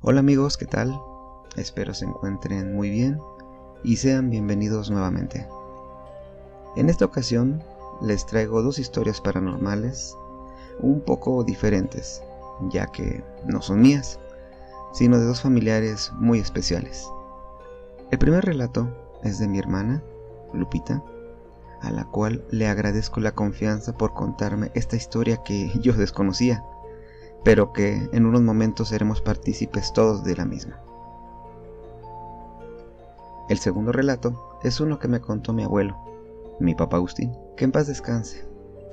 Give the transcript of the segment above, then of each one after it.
Hola amigos, ¿qué tal? Espero se encuentren muy bien y sean bienvenidos nuevamente. En esta ocasión les traigo dos historias paranormales un poco diferentes, ya que no son mías, sino de dos familiares muy especiales. El primer relato es de mi hermana, Lupita, a la cual le agradezco la confianza por contarme esta historia que yo desconocía, pero que en unos momentos seremos partícipes todos de la misma. El segundo relato es uno que me contó mi abuelo, mi papá Agustín, que en paz descanse.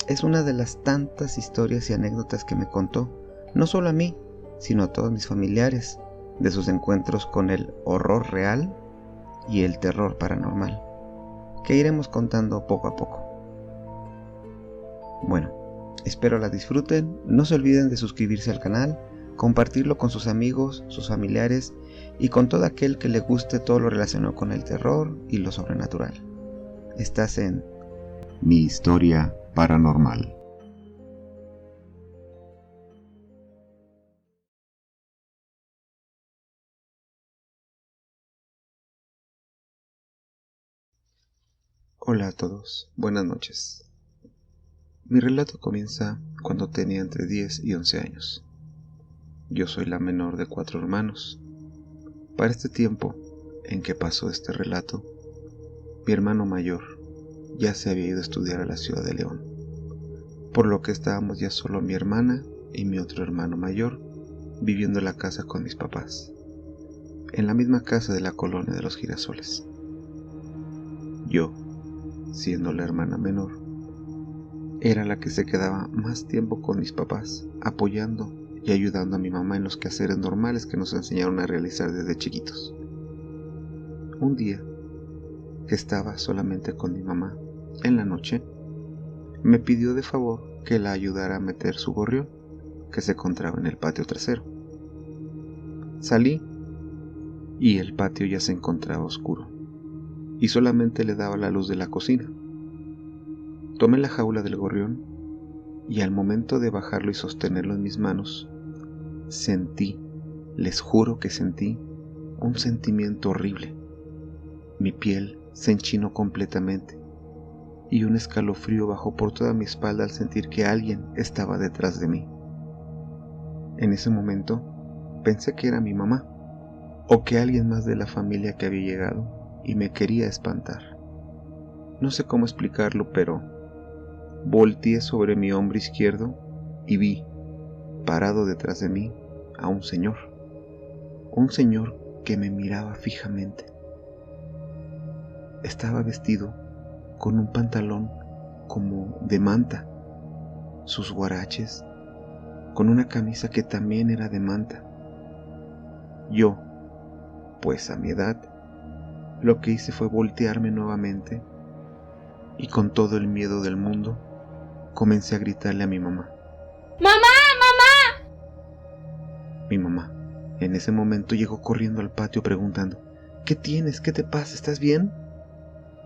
Es una de las tantas historias y anécdotas que me contó, no solo a mí, sino a todos mis familiares, de sus encuentros con el horror real y el terror paranormal, que iremos contando poco a poco. Bueno, espero la disfruten, no se olviden de suscribirse al canal, compartirlo con sus amigos, sus familiares y con todo aquel que le guste todo lo relacionado con el terror y lo sobrenatural. Estás en Mi historia paranormal. Hola a todos, buenas noches. Mi relato comienza cuando tenía entre 10 y 11 años. Yo soy la menor de 4 hermanos. Para este tiempo en que pasó este relato, mi hermano mayor ya se había ido a estudiar a la ciudad de León, por lo que estábamos ya solo mi hermana y mi otro hermano mayor viviendo en la casa con mis papás, en la misma casa de la colonia de los Girasoles. Yo, siendo la hermana menor, era la que se quedaba más tiempo con mis papás, apoyando y ayudando a mi mamá en los quehaceres normales que nos enseñaron a realizar desde chiquitos. Un día, que estaba solamente con mi mamá, en la noche, me pidió de favor que la ayudara a meter su gorrión, que se encontraba en el patio trasero. Salí y el patio ya se encontraba oscuro, y solamente le daba la luz de la cocina. Tomé la jaula del gorrión y al momento de bajarlo y sostenerlo en mis manos, sentí, les juro que sentí, un sentimiento horrible. Mi piel se enchinó completamente y un escalofrío bajó por toda mi espalda al sentir que alguien estaba detrás de mí. En ese momento pensé que era mi mamá o que alguien más de la familia que había llegado y me quería espantar. No sé cómo explicarlo, pero volteé sobre mi hombro izquierdo y vi, parado detrás de mí, a un señor que me miraba fijamente. Estaba vestido con un pantalón como de manta, sus guaraches, con una camisa que también era de manta. Yo, pues a mi edad, lo que hice fue voltearme nuevamente y con todo el miedo del mundo comencé a gritarle a mi mamá. ¡Mamá! ¡Mamá! Mi mamá, en ese momento, llegó corriendo al patio preguntando: ¿Qué tienes? ¿Qué te pasa? ¿Estás bien?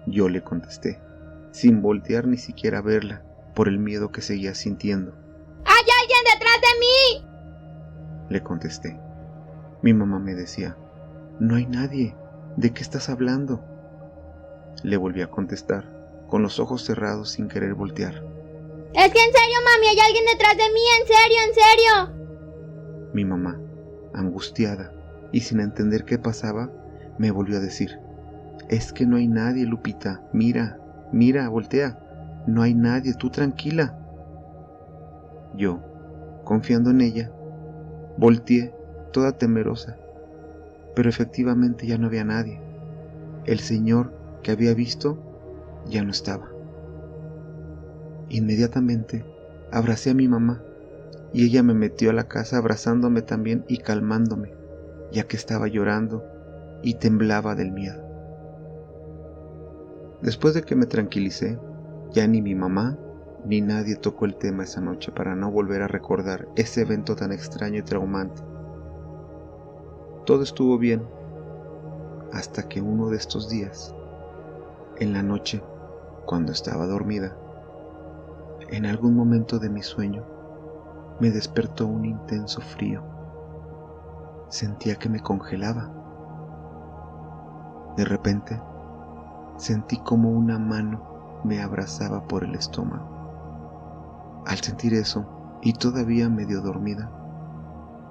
Yo le contesté, sin voltear ni siquiera a verla, por el miedo que seguía sintiendo. ¡Hay alguien detrás de mí! Le contesté. Mi mamá me decía: No hay nadie, ¿de qué estás hablando? Le volví a contestar, con los ojos cerrados sin querer voltear. Es que en serio, mami, hay alguien detrás de mí, en serio, en serio. Mi mamá, angustiada y sin entender qué pasaba, me volvió a decir: Es que no hay nadie, Lupita, mira, voltea, no hay nadie, tú tranquila. Yo, confiando en ella, volteé toda temerosa, pero efectivamente ya no había nadie. El señor que había visto ya no estaba. Inmediatamente abracé a mi mamá y ella me metió a la casa abrazándome también y calmándome, ya que estaba llorando y temblaba del miedo. Después de que me tranquilicé, ya ni mi mamá ni nadie tocó el tema esa noche para no volver a recordar ese evento tan extraño y traumante. Todo estuvo bien, hasta que uno de estos días, en la noche, cuando estaba dormida, en algún momento de mi sueño, me despertó un intenso frío. sentía que me congelaba. De repente, sentí como una mano me abrazaba por el estómago. Al sentir eso, y todavía medio dormida,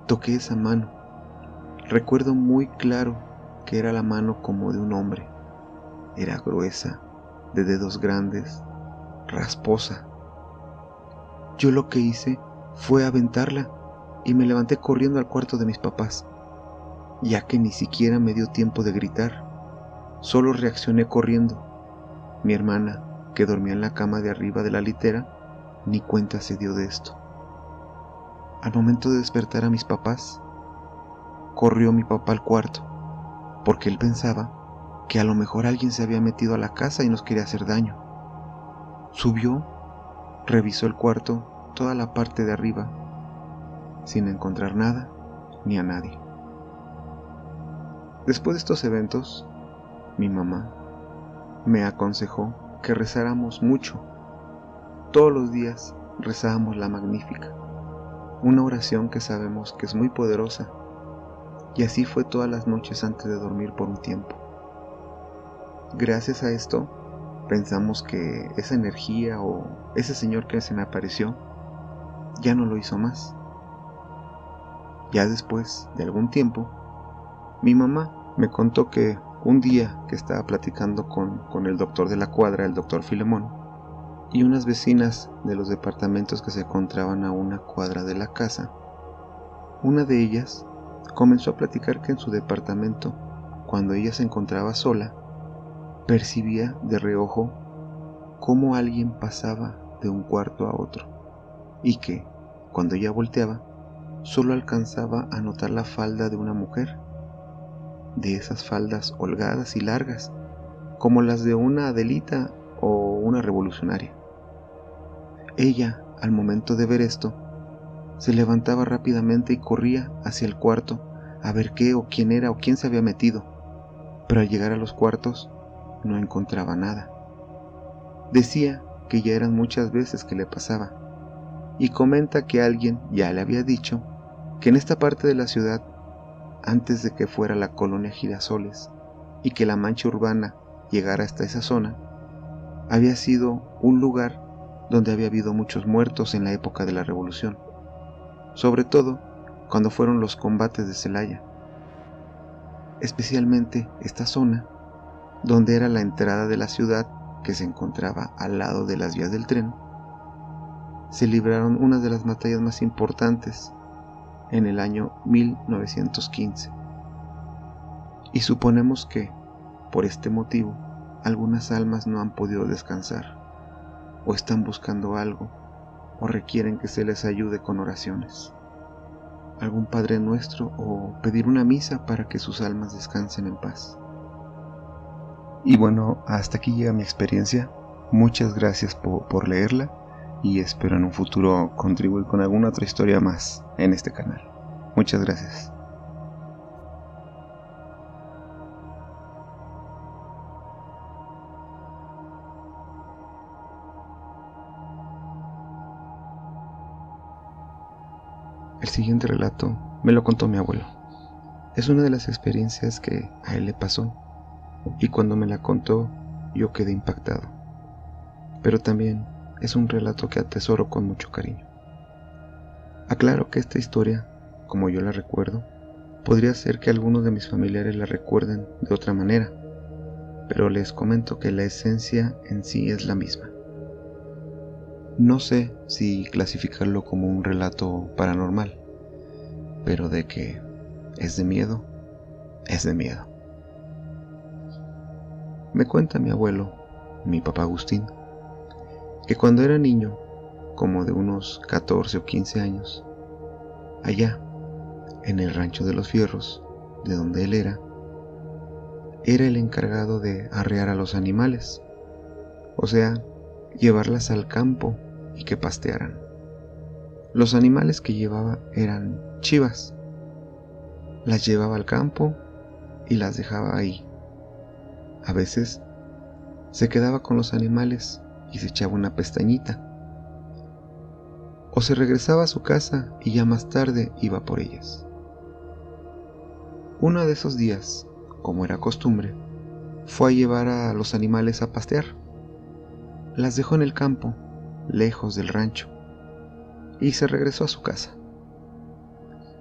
toqué esa mano. Recuerdo muy claro que era la mano como de un hombre. Era gruesa, de dedos grandes, rasposa. Yo lo que hice fue aventarla y me levanté corriendo al cuarto de mis papás, ya que ni siquiera me dio tiempo de gritar. Solo reaccioné corriendo. Mi hermana, que dormía en la cama de arriba de la litera, ni cuenta se dio de esto. Al momento de despertar a mis papás, corrió mi papá al cuarto, porque él pensaba que a lo mejor alguien se había metido a la casa y nos quería hacer daño. Subió, revisó el cuarto, toda la parte de arriba, sin encontrar nada ni a nadie. Después de estos eventos, mi mamá me aconsejó que rezáramos mucho. Todos los días rezábamos la Magnífica, una oración que sabemos que es muy poderosa, y así fue todas las noches antes de dormir por un tiempo. Gracias a esto, pensamos que esa energía o ese señor que se me apareció ya no lo hizo más. Ya después de algún tiempo, mi mamá me contó que un día que estaba platicando con el doctor de la cuadra, el doctor Filemón, y unas vecinas de los departamentos que se encontraban a una cuadra de la casa, una de ellas comenzó a platicar que en su departamento, cuando ella se encontraba sola, percibía de reojo cómo alguien pasaba de un cuarto a otro, y que, cuando ella volteaba, solo alcanzaba a notar la falda de una mujer, de esas faldas holgadas y largas, como las de una Adelita o una revolucionaria. Ella, al momento de ver esto, se levantaba rápidamente y corría hacia el cuarto a ver qué o quién era o quién se había metido, pero al llegar a los cuartos no encontraba nada. Decía que ya eran muchas veces que le pasaba, y comenta que alguien ya le había dicho que en esta parte de la ciudad, antes de que fuera la colonia Girasoles y que la mancha urbana llegara hasta esa zona, había sido un lugar donde había habido muchos muertos en la época de la Revolución, sobre todo cuando fueron los combates de Celaya. Especialmente esta zona, donde era la entrada de la ciudad que se encontraba al lado de las vías del tren, se libraron una de las batallas más importantes en el año 1915. Y suponemos que, por este motivo, algunas almas no han podido descansar, o están buscando algo, o requieren que se les ayude con oraciones, algún Padre Nuestro o pedir una misa para que sus almas descansen en paz. Y bueno, hasta aquí llega mi experiencia. Muchas gracias por leerla y espero en un futuro contribuir con alguna otra historia más en este canal. Muchas gracias. El siguiente relato me lo contó mi abuelo. Es una de las experiencias que a él le pasó, y cuando me la contó yo quedé impactado. Pero también es un relato que atesoro con mucho cariño. Aclaro que esta historia, como yo la recuerdo, podría ser que algunos de mis familiares la recuerden de otra manera, pero les comento que la esencia en sí es la misma. No sé si clasificarlo como un relato paranormal, pero de que es de miedo, es de miedo. Me cuenta mi abuelo, mi papá Agustín, que cuando era niño, como de unos 14 o 15 años, allá, en el rancho de los Fierros, de donde él era el encargado de arrear a los animales, o sea, llevarlas al campo y que pastearan. Los animales que llevaba eran chivas. Las llevaba al campo y las dejaba ahí. A veces se quedaba con los animales y se echaba una pestañita. O se regresaba a su casa y ya más tarde iba por ellas. Uno de esos días, como era costumbre, fue a llevar a los animales a pastear. Las dejó en el campo, lejos del rancho, y se regresó a su casa.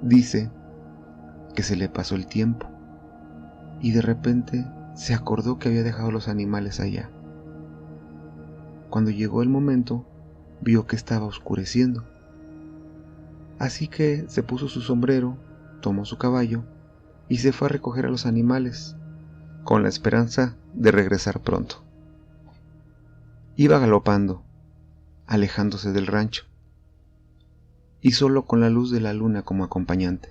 Dice que se le pasó el tiempo y de repente se acordó que había dejado los animales allá. Cuando llegó el momento, vio que estaba oscureciendo. Así que se puso su sombrero, tomó su caballo y se fue a recoger a los animales, con la esperanza de regresar pronto. Iba galopando, alejándose del rancho, y solo con la luz de la luna como acompañante.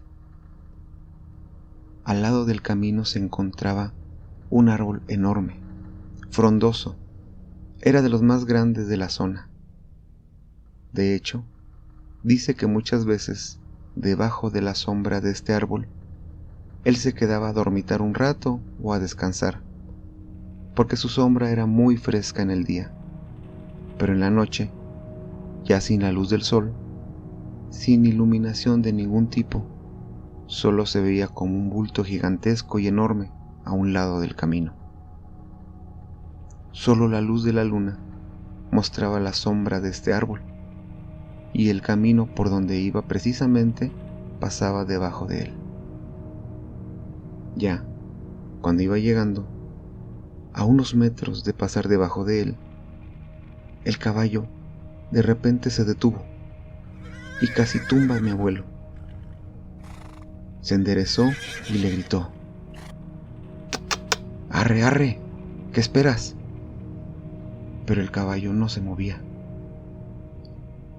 Al lado del camino se encontraba un árbol enorme, frondoso. Era de los más grandes de la zona. De hecho, dice que muchas veces, debajo de la sombra de este árbol, él se quedaba a dormitar un rato o a descansar, porque su sombra era muy fresca en el día, pero en la noche, ya sin la luz del sol, sin iluminación de ningún tipo, solo se veía como un bulto gigantesco y enorme a un lado del camino. Solo la luz de la luna mostraba la sombra de este árbol, y el camino por donde iba precisamente pasaba debajo de él. Ya, cuando iba llegando, a unos metros de pasar debajo de él, el caballo de repente se detuvo y casi tumba a mi abuelo. Se enderezó y le gritó: ¡Arre, arre! ¿Qué esperas? Pero el caballo no se movía.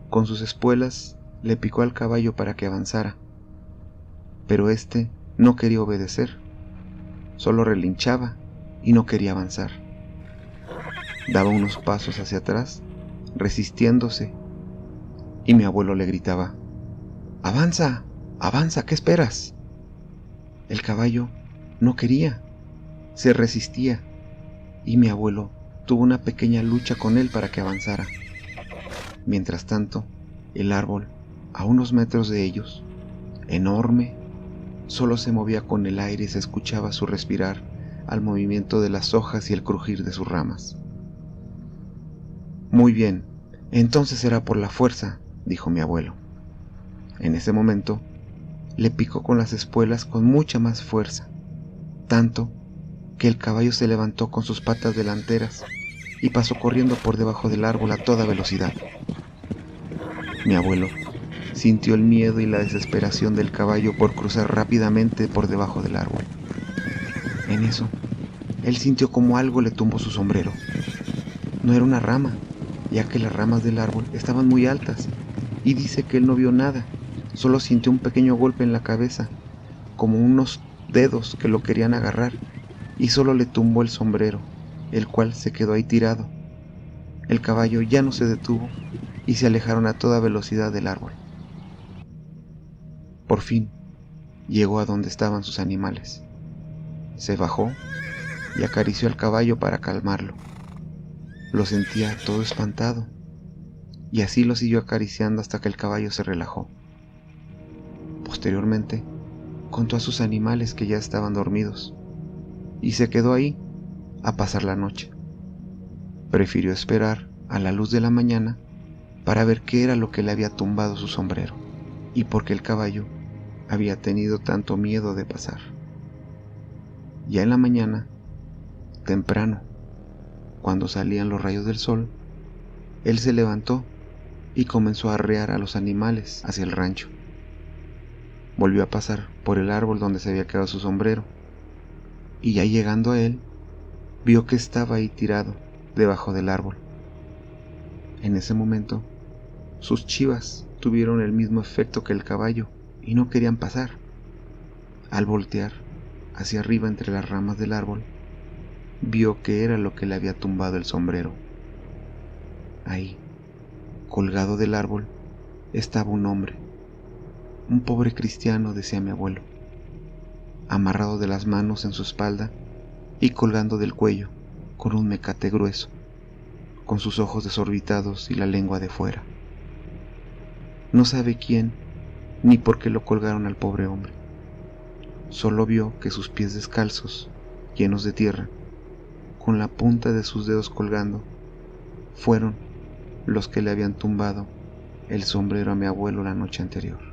Con sus espuelas le picó al caballo para que avanzara, pero éste no quería obedecer, solo relinchaba y no quería avanzar. Daba unos pasos hacia atrás, resistiéndose, y mi abuelo le gritaba: ¡Avanza! ¡Avanza! ¿Qué esperas? El caballo no quería, se resistía, y mi abuelo tuvo una pequeña lucha con él para que avanzara. Mientras tanto, el árbol, a unos metros de ellos, enorme, solo se movía con el aire y se escuchaba su respirar al movimiento de las hojas y el crujir de sus ramas. Muy bien, entonces será por la fuerza, dijo mi abuelo. En ese momento, le picó con las espuelas con mucha más fuerza, tanto que el caballo se levantó con sus patas delanteras y pasó corriendo por debajo del árbol a toda velocidad. Mi abuelo sintió el miedo y la desesperación del caballo por cruzar rápidamente por debajo del árbol. En eso, él sintió como algo le tumbó su sombrero. No era una rama, ya que las ramas del árbol estaban muy altas, y dice que él no vio nada, solo sintió un pequeño golpe en la cabeza, como unos dedos que lo querían agarrar, y solo le tumbó el sombrero, el cual se quedó ahí tirado. El caballo ya no se detuvo y se alejaron a toda velocidad del árbol. Por fin, llegó a donde estaban sus animales. Se bajó y acarició al caballo para calmarlo. Lo sentía todo espantado, y así lo siguió acariciando hasta que el caballo se relajó. Posteriormente, contó a sus animales que ya estaban dormidos, y se quedó ahí a pasar la noche. Prefirió esperar a la luz de la mañana para ver qué era lo que le había tumbado su sombrero, y por qué el caballo había tenido tanto miedo de pasar. Ya en la mañana, temprano, cuando salían los rayos del sol, él se levantó y comenzó a arrear a los animales hacia el rancho. Volvió a pasar por el árbol donde se había quedado su sombrero, y ya llegando a él, vio que estaba ahí tirado debajo del árbol. En ese momento, sus chivas tuvieron el mismo efecto que el caballo y no querían pasar. Al voltear hacia arriba entre las ramas del árbol, vio que era lo que le había tumbado el sombrero. Ahí, colgado del árbol, estaba un hombre, un pobre cristiano, decía mi abuelo, amarrado de las manos en su espalda y colgando del cuello con un mecate grueso, con sus ojos desorbitados y la lengua de fuera. No sabe quién ni por qué lo colgaron al pobre hombre. Solo vio que sus pies descalzos, llenos de tierra, con la punta de sus dedos colgando, fueron los que le habían tumbado el sombrero a mi abuelo la noche anterior.